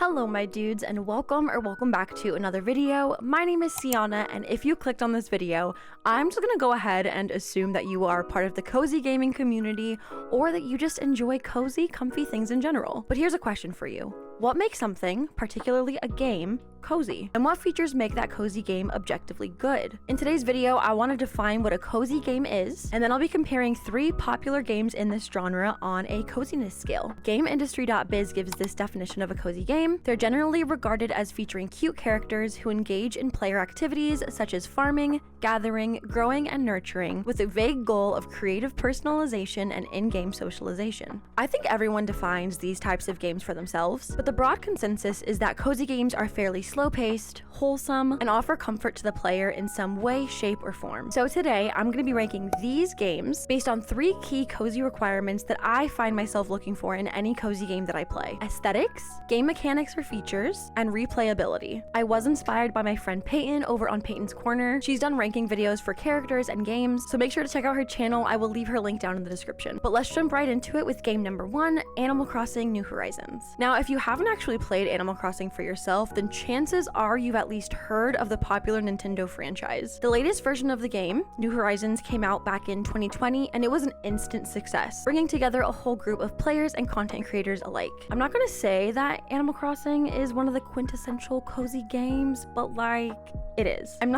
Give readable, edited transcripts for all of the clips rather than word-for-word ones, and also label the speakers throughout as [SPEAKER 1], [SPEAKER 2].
[SPEAKER 1] Hello my dudes, and welcome back to another video. My name is Siana, and if you clicked on this video, I'm just gonna go ahead and assume that you are part of the cozy gaming community or that you just enjoy cozy, comfy things in general. But here's a question for you. What makes something, particularly a game, cozy? And what features make that cozy game objectively good? In today's video, I want to define what a cozy game is, and then I'll be comparing 3 popular games in this genre on a coziness scale. GameIndustry.biz gives this definition of a cozy game. They're generally regarded as featuring cute characters who engage in player activities such as farming, gathering, growing, and nurturing, with a vague goal of creative personalization and in-game socialization. I think everyone defines these types of games for themselves, but the broad consensus is that cozy games are fairly slow-paced, wholesome, and offer comfort to the player in some way, shape, or form. So today, I'm going to be ranking these games based on 3 key cozy requirements that I find myself looking for in any cozy game that I play: aesthetics, game mechanics or features, and replayability. I was inspired by my friend Peyton over on Peyton's Corner. She's done ranking videos for characters and games, so make sure to check out her channel. I will leave her link down in the description. But let's jump right into it with game number 1, Animal Crossing: New Horizons. Now, if you haven't actually played Animal Crossing for yourself, then chances are you've at least heard of the popular Nintendo franchise. The latest version of the game, New Horizons, came out back in 2020, and it was an instant success, bringing together a whole group of players and content creators alike. I'm not gonna say that Animal Crossing is one of the quintessential cozy games, but like, it is. I'm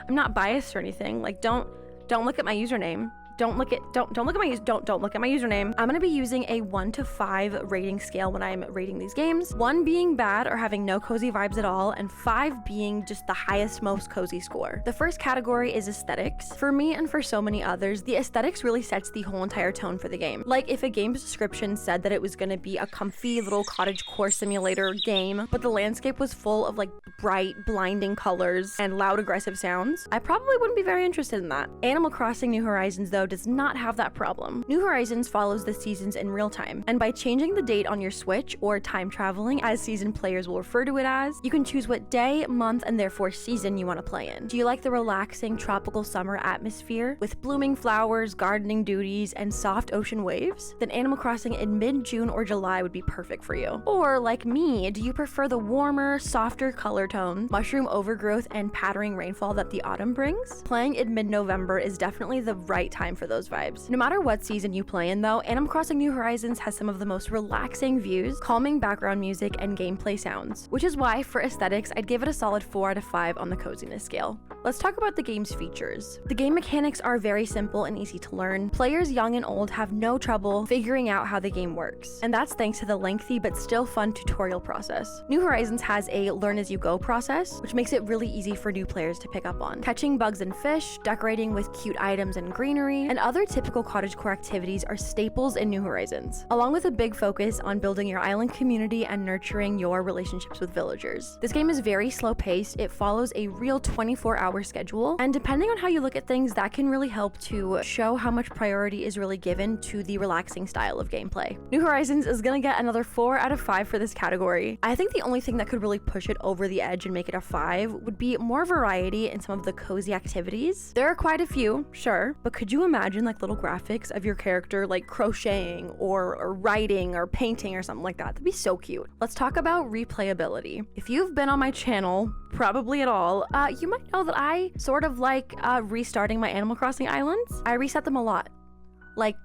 [SPEAKER 1] not biased or anything. Like, don't look at my username. Don't look at my username. I'm gonna be using a 1 to 5 rating scale when I'm rating these games. 1 being bad or having no cozy vibes at all, and 5 being just the highest, most cozy score. The first category is aesthetics. For me and for so many others, the aesthetics really sets the whole entire tone for the game. Like, if a game's description said that it was gonna be a comfy little cottagecore simulator game, but the landscape was full of like bright, blinding colors and loud, aggressive sounds, I probably wouldn't be very interested in that. Animal Crossing: New Horizons, though, does not have that problem. New Horizons follows the seasons in real time, and by changing the date on your Switch, or time traveling as seasoned players will refer to it as, you can choose what day, month, and therefore season you want to play in. Do you like the relaxing tropical summer atmosphere with blooming flowers, gardening duties, and soft ocean waves? Then Animal Crossing in mid-June or July would be perfect for you. Or like me, do you prefer the warmer, softer color tones, mushroom overgrowth, and pattering rainfall that the autumn brings? Playing in mid-November is definitely the right time for those vibes. No matter what season you play in though, Animal Crossing: New Horizons has some of the most relaxing views, calming background music, and gameplay sounds, which is why for aesthetics, I'd give it a solid 4 out of 5 on the coziness scale. Let's talk about the game's features. The game mechanics are very simple and easy to learn. Players young and old have no trouble figuring out how the game works, and that's thanks to the lengthy but still fun tutorial process. New Horizons has a learn as you go process, which makes it really easy for new players to pick up on. Catching bugs and fish, decorating with cute items and greenery, and other typical cottagecore activities are staples in New Horizons, along with a big focus on building your island community and nurturing your relationships with villagers. This game is very slow-paced. It follows a real 24-hour schedule, and depending on how you look at things, that can really help to show how much priority is really given to the relaxing style of gameplay. New Horizons is gonna get another 4 out of 5 for this category. I think the only thing that could really push it over the edge and make it a 5 would be more variety in some of the cozy activities. There are quite a few, sure, but could you imagine like little graphics of your character like crocheting or writing or painting or something like that? That'd be so cute. Let's talk about replayability. If you've been on my channel, probably at all, you might know that I sort of like restarting my Animal Crossing islands. I reset them a lot.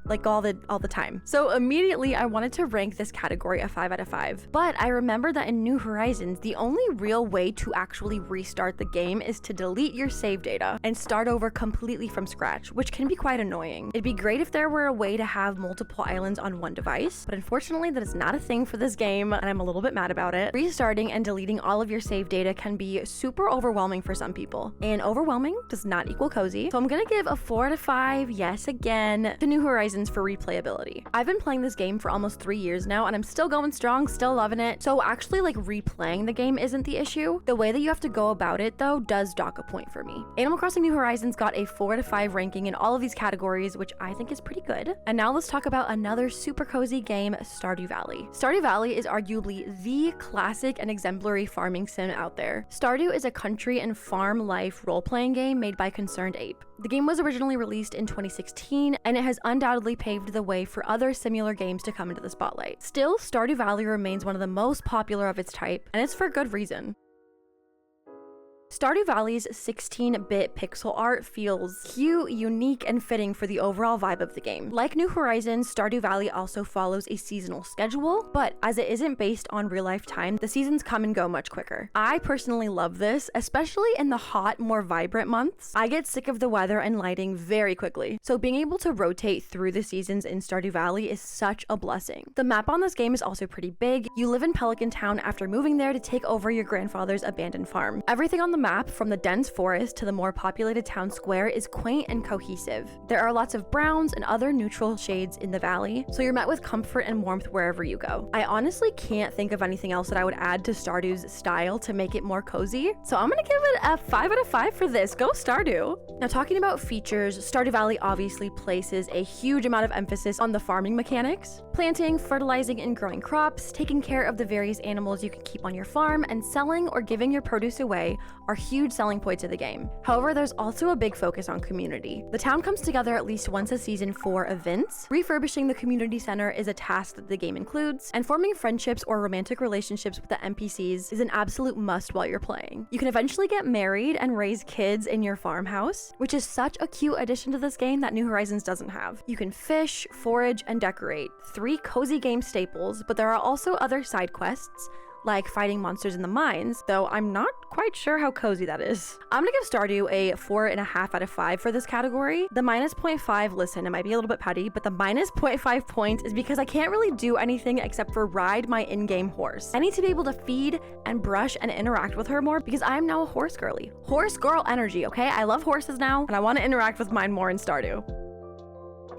[SPEAKER 1] Like all the time. So immediately I wanted to rank this category a 5 out of 5. But I remember that in New Horizons, the only real way to actually restart the game is to delete your save data and start over completely from scratch, which can be quite annoying. It'd be great if there were a way to have multiple islands on one device, but unfortunately that is not a thing for this game, and I'm a little bit mad about it. Restarting and deleting all of your save data can be super overwhelming for some people, and overwhelming does not equal cozy. So I'm gonna give a 4 out of 5, yes again, to New Horizons for replayability. I've been playing this game for almost 3 years now, and I'm still going strong, still loving it. So actually like replaying the game isn't the issue. The way that you have to go about it though does dock a point for me. Animal Crossing: New Horizons got a 4 out of 5 ranking in all of these categories, which I think is pretty good. And now let's talk about another super cozy game, Stardew Valley. Stardew Valley is arguably the classic and exemplary farming sim out there. Stardew is a country and farm life role-playing game made by Concerned Ape. The game was originally released in 2016, and it has undoubtedly paved the way for other similar games to come into the spotlight. Still, Stardew Valley remains one of the most popular of its type, and it's for good reason. Stardew Valley's 16-bit pixel art feels cute, unique, and fitting for the overall vibe of the game. Like New Horizons, Stardew Valley also follows a seasonal schedule, but as it isn't based on real-life time, the seasons come and go much quicker. I personally love this, especially in the hot, more vibrant months. I get sick of the weather and lighting very quickly, so being able to rotate through the seasons in Stardew Valley is such a blessing. The map on this game is also pretty big. You live in Pelican Town after moving there to take over your grandfather's abandoned farm. Everything on the map, from the dense forest to the more populated town square, is quaint and cohesive. There are lots of browns and other neutral shades in the valley, so you're met with comfort and warmth wherever you go. I honestly can't think of anything else that I would add to Stardew's style to make it more cozy, so I'm gonna give it a 5 out of 5 for this. Go Stardew! Now, talking about features, Stardew Valley obviously places a huge amount of emphasis on the farming mechanics. Planting, fertilizing, and growing crops, taking care of the various animals you can keep on your farm, and selling or giving your produce away are huge selling points of the game. However, there's also a big focus on community. The town comes together at least once a season for events. Refurbishing the community center is a task that the game includes, and forming friendships or romantic relationships with the NPCs is an absolute must while you're playing. You can eventually get married and raise kids in your farmhouse, which is such a cute addition to this game that New Horizons doesn't have. You can fish, forage, and decorate. 3 cozy game staples, but there are also other side quests, like fighting monsters in the mines, though I'm not quite sure how cozy that is. I'm gonna give Stardew a 4.5 out of 5 for this category. The -0.5, listen, it might be a little bit petty, but the -0.5 points is because I can't really do anything except for ride my in-game horse. I need to be able to feed and brush and interact with her more because I am now a horse girly. Horse girl energy, okay? I love horses now, and I want to interact with mine more in Stardew.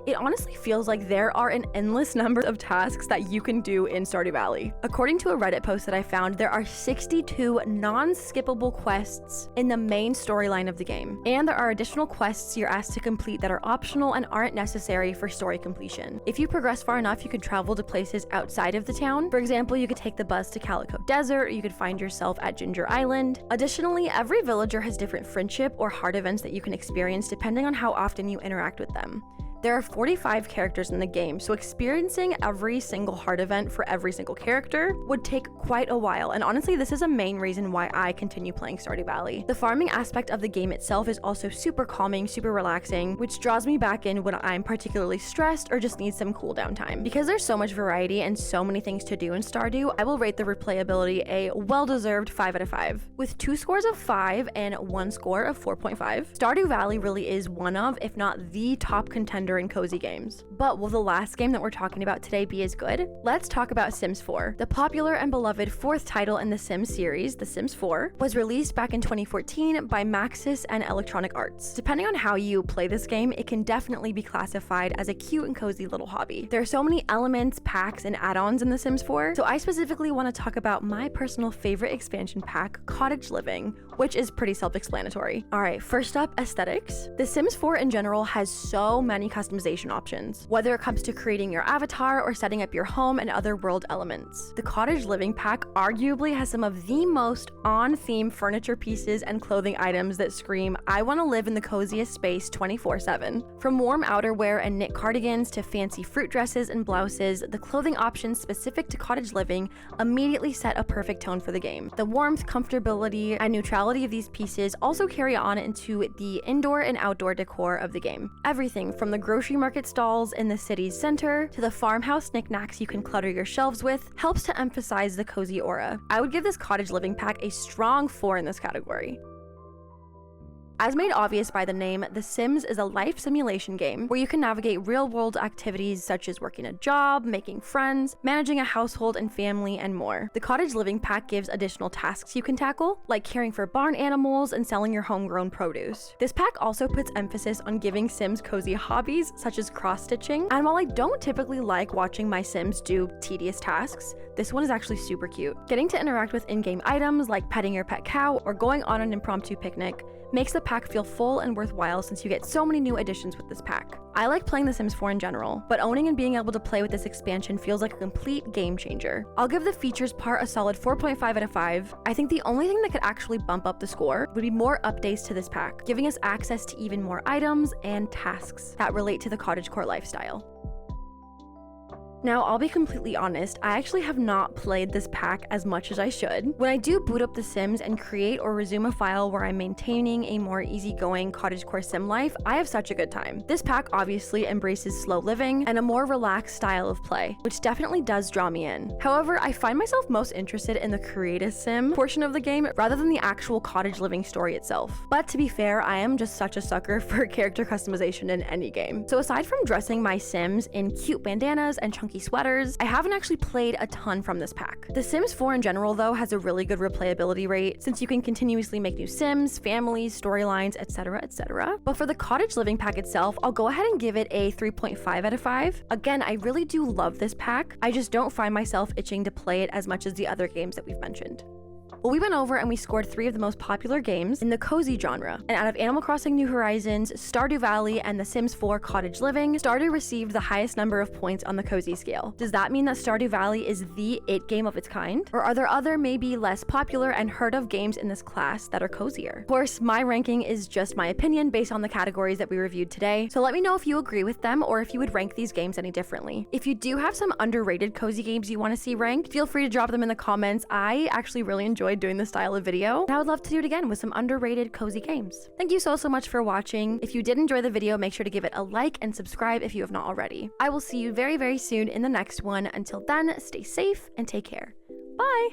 [SPEAKER 1] It honestly feels like there are an endless number of tasks that you can do in Stardew Valley. According to a Reddit post that I found, there are 62 non-skippable quests in the main storyline of the game. And there are additional quests you're asked to complete that are optional and aren't necessary for story completion. If you progress far enough, you can travel to places outside of the town. For example, you could take the bus to Calico Desert, or you could find yourself at Ginger Island. Additionally, every villager has different friendship or heart events that you can experience depending on how often you interact with them. There are 45 characters in the game, so experiencing every single heart event for every single character would take quite a while, and honestly, this is a main reason why I continue playing Stardew Valley. The farming aspect of the game itself is also super calming, super relaxing, which draws me back in when I'm particularly stressed or just need some cool down time. Because there's so much variety and so many things to do in Stardew, I will rate the replayability a well-deserved 5 out of 5. With 2 scores of 5 and 1 score of 4.5, Stardew Valley really is one of, if not the top contender in cozy games. But will the last game that we're talking about today be as good? Let's talk about Sims 4. The popular and beloved 4th title in the Sims series, The Sims 4, was released back in 2014 by Maxis and Electronic Arts. Depending on how you play this game, it can definitely be classified as a cute and cozy little hobby. There are so many elements, packs, and add-ons in The Sims 4, so I specifically want to talk about my personal favorite expansion pack, Cottage Living, which is pretty self-explanatory. Alright, first up, aesthetics. The Sims 4 in general has so many customization options, whether it comes to creating your avatar or setting up your home and other world elements. The Cottage Living pack arguably has some of the most on-theme furniture pieces and clothing items that scream, I want to live in the coziest space 24/7. From warm outerwear and knit cardigans to fancy fruit dresses and blouses, the clothing options specific to Cottage Living immediately set a perfect tone for the game. The warmth, comfortability, and neutrality of these pieces also carry on into the indoor and outdoor decor of the game. Everything from the grocery market stalls in the city's center to the farmhouse knickknacks you can clutter your shelves with helps to emphasize the cozy aura. I would give this Cottage Living pack a strong 4 in this category. As made obvious by the name, The Sims is a life simulation game where you can navigate real-world activities such as working a job, making friends, managing a household and family, and more. The Cottage Living pack gives additional tasks you can tackle, like caring for barn animals and selling your homegrown produce. This pack also puts emphasis on giving Sims cozy hobbies such as cross-stitching, and while I don't typically like watching my Sims do tedious tasks, This one is actually super cute. Getting to interact with in-game items like petting your pet cow or going on an impromptu picnic makes the pack feel full and worthwhile since you get so many new additions with this pack. I like playing The Sims 4 in general, but owning and being able to play with this expansion feels like a complete game changer. I'll give the features part a solid 4.5 out of 5. I think the only thing that could actually bump up the score would be more updates to this pack, giving us access to even more items and tasks that relate to the cottagecore lifestyle. Now, I'll be completely honest, I actually have not played this pack as much as I should. When I do boot up The Sims and create or resume a file where I'm maintaining a more easygoing cottagecore sim life, I have such a good time. This pack obviously embraces slow living and a more relaxed style of play, which definitely does draw me in. However, I find myself most interested in the creative sim portion of the game rather than the actual cottage living story itself. But to be fair, I am just such a sucker for character customization in any game. So aside from dressing my Sims in cute bandanas and chunky sweaters, I haven't actually played a ton from this pack. The Sims 4 in general though has a really good replayability rate since you can continuously make new Sims, families, storylines, etc, etc. But for the cottage living pack itself, I'll go ahead and give it a 3.5 out of 5. Again, I really do love this pack. I just don't find myself itching to play it as much as the other games that we've mentioned. Well, we went over and we scored 3 of the most popular games in the cozy genre. And out of Animal Crossing New Horizons, Stardew Valley, and The Sims 4 Cottage Living, Stardew received the highest number of points on the cozy scale. Does that mean that Stardew Valley is the it game of its kind? Or are there other maybe less popular and heard of games in this class that are cozier? Of course, my ranking is just my opinion based on the categories that we reviewed today, so let me know if you agree with them or if you would rank these games any differently. If you do have some underrated cozy games you want to see ranked, feel free to drop them in the comments. I actually really enjoyed doing this style of video, and I would love to do it again with some underrated cozy games. Thank you so much for watching. If you did enjoy the video, make sure to give it a like and subscribe if you have not already. I will see you very, very soon in the next one. Until then, stay safe and take care. Bye!